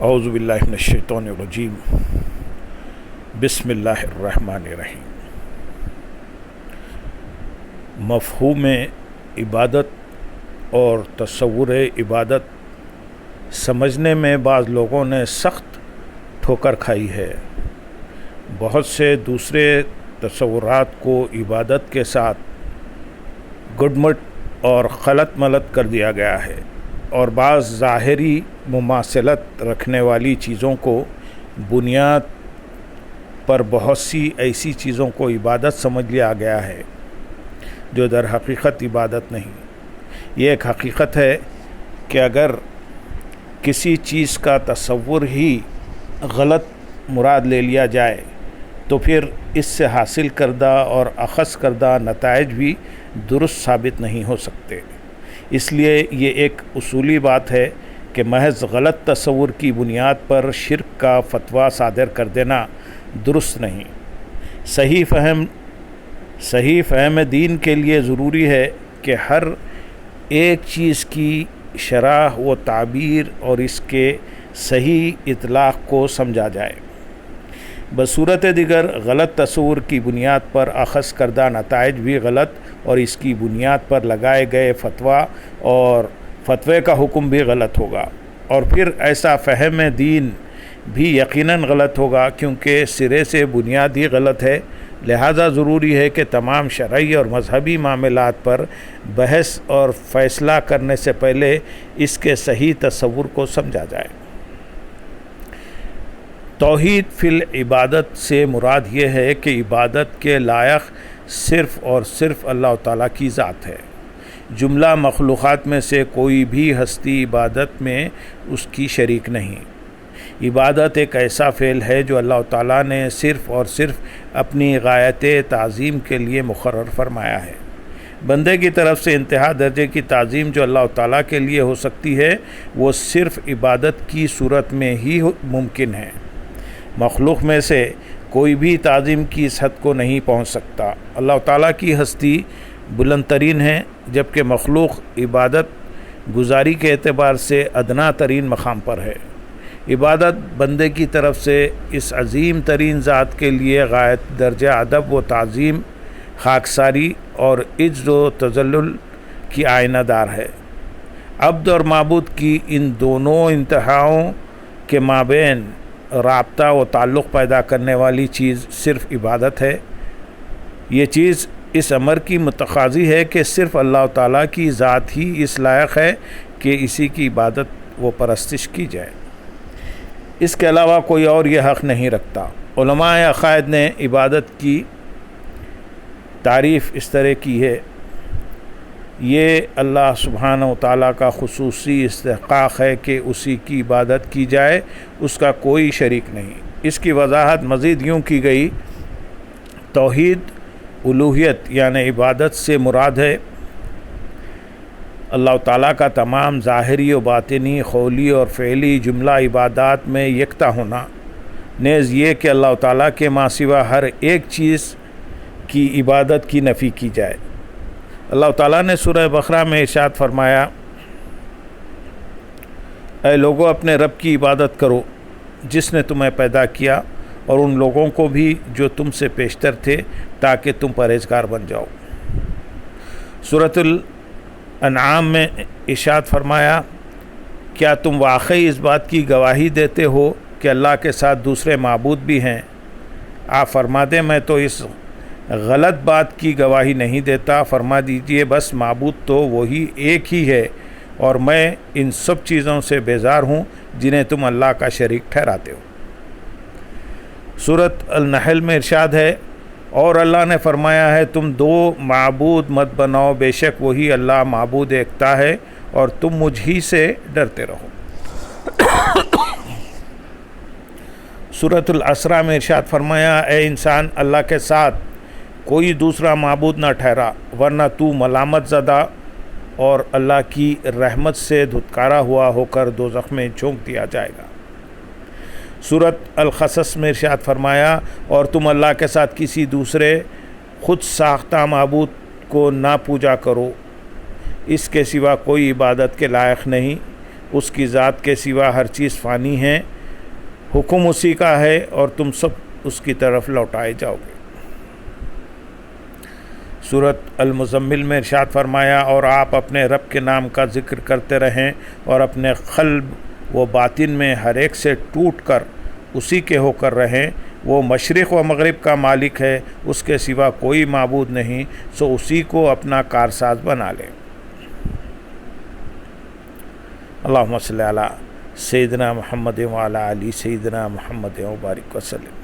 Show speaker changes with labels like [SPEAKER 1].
[SPEAKER 1] اعوذ باللہ من الشیطان الرجیم بسم اللہ الرحمن الرحیم۔ مفہوم عبادت اور تصور عبادت سمجھنے میں بعض لوگوں نے سخت ٹھوکر کھائی ہے۔ بہت سے دوسرے تصورات کو عبادت کے ساتھ گڈمٹ اور غلط ملت کر دیا گیا ہے، اور بعض ظاہری مماثلت رکھنے والی چیزوں کو بنیاد پر بہت سی ایسی چیزوں کو عبادت سمجھ لیا گیا ہے جو در حقیقت عبادت نہیں۔ یہ ایک حقیقت ہے کہ اگر کسی چیز کا تصور ہی غلط مراد لے لیا جائے تو پھر اس سے حاصل کردہ اور اخذ کردہ نتائج بھی درست ثابت نہیں ہو سکتے۔ اس لیے یہ ایک اصولی بات ہے کہ محض غلط تصور کی بنیاد پر شرک کا فتویٰ صادر کر دینا درست نہیں۔ صحیح فہم دین کے لیے ضروری ہے کہ ہر ایک چیز کی شرح و تعبیر اور اس کے صحیح اطلاق کو سمجھا جائے۔ بصورت دیگر غلط تصور کی بنیاد پر اخذ کردہ نتائج بھی غلط، اور اس کی بنیاد پر لگائے گئے فتویٰ اور فتوے کا حکم بھی غلط ہوگا، اور پھر ایسا فہم دین بھی یقیناً غلط ہوگا، کیونکہ سرے سے بنیاد ہی غلط ہے۔ لہذا ضروری ہے کہ تمام شرعی اور مذہبی معاملات پر بحث اور فیصلہ کرنے سے پہلے اس کے صحیح تصور کو سمجھا جائے۔ توحید فی العبادت سے مراد یہ ہے کہ عبادت کے لائق صرف اور صرف اللہ تعالیٰ کی ذات ہے۔ جملہ مخلوقات میں سے کوئی بھی ہستی عبادت میں اس کی شریک نہیں۔ عبادت ایک ایسا فعل ہے جو اللہ تعالیٰ نے صرف اور صرف اپنی غایت تعظیم کے لیے مقرر فرمایا ہے۔ بندے کی طرف سے انتہا درجے کی تعظیم جو اللہ تعالیٰ کے لیے ہو سکتی ہے وہ صرف عبادت کی صورت میں ہی ممکن ہے۔ مخلوق میں سے کوئی بھی تعظیم کی اس حد کو نہیں پہنچ سکتا۔ اللہ تعالیٰ کی ہستی بلند ترین ہے، جبکہ مخلوق عبادت گزاری کے اعتبار سے ادنا ترین مقام پر ہے۔ عبادت بندے کی طرف سے اس عظیم ترین ذات کے لیے غایت درجہ ادب و تعظیم، خاکساری اور عجز و تذلل کی آئینہ دار ہے۔ عبد اور معبود کی ان دونوں انتہاؤں کے مابین رابطہ و تعلق پیدا کرنے والی چیز صرف عبادت ہے۔ یہ چیز اس امر کی متقاضی ہے کہ صرف اللہ تعالیٰ کی ذات ہی اس لائق ہے کہ اسی کی عبادت و پرستش کی جائے۔ اس کے علاوہ کوئی اور یہ حق نہیں رکھتا۔ علماء عقائد نے عبادت کی تعریف اس طرح کی ہے: یہ اللہ سبحانہ و تعالیٰ کا خصوصی استحقاق ہے کہ اسی کی عبادت کی جائے، اس کا کوئی شریک نہیں۔ اس کی وضاحت مزید یوں کی گئی: توحید الوہیت یعنی عبادت سے مراد ہے اللہ تعالیٰ کا تمام ظاہری و باطنی، قولی اور فعلی جملہ عبادات میں یکتا ہونا، نیز یہ کہ اللہ تعالیٰ کے ماں سوا ہر ایک چیز کی عبادت کی نفی کی جائے۔ اللہ تعالیٰ نے سورہ بقرہ میں ارشاد فرمایا: اے لوگو اپنے رب کی عبادت کرو جس نے تمہیں پیدا کیا، اور ان لوگوں کو بھی جو تم سے پیشتر تھے، تاکہ تم پرہیزگار بن جاؤ۔ سورۃ الانعام میں ارشاد فرمایا: کیا تم واقعی اس بات کی گواہی دیتے ہو کہ اللہ کے ساتھ دوسرے معبود بھی ہیں؟ آپ فرما دیں میں تو اس غلط بات کی گواہی نہیں دیتا، فرما دیجئے بس معبود تو وہی ایک ہی ہے، اور میں ان سب چیزوں سے بیزار ہوں جنہیں تم اللہ کا شریک ٹھہراتے ہو۔ سورۃ النحل میں ارشاد ہے: اور اللہ نے فرمایا ہے تم دو معبود مت بناؤ، بے شک وہی اللہ معبود ایکتا ہے، اور تم مجھ ہی سے ڈرتے رہو۔ سورۃ الاسراء میں ارشاد فرمایا: اے انسان اللہ کے ساتھ کوئی دوسرا معبود نہ ٹھہرا، ورنہ تو ملامت زدہ اور اللہ کی رحمت سے دھتکارا ہوا ہو کر دوزخ میں جھونک دیا جائے گا۔ سورۃ القصص میں ارشاد فرمایا: اور تم اللہ کے ساتھ کسی دوسرے خود ساختہ معبود کو نہ پوجا کرو، اس کے سوا کوئی عبادت کے لائق نہیں، اس کی ذات کے سوا ہر چیز فانی ہے، حکم اسی کا ہے اور تم سب اس کی طرف لوٹائے جاؤ گے۔ سورۃ المزمل میں ارشاد فرمایا، اور آپ اپنے رب کے نام کا ذکر کرتے رہیں اور اپنے قلب و باطن میں ہر ایک سے ٹوٹ کر اسی کے ہو کر رہیں۔ وہ مشرق و مغرب کا مالک ہے، اس کے سوا کوئی معبود نہیں، سو اسی کو اپنا کارساز بنا لیں۔ اللہم صلی علی سیدنا محمد وعلی آل سیدنا محمد وبارک وسلم۔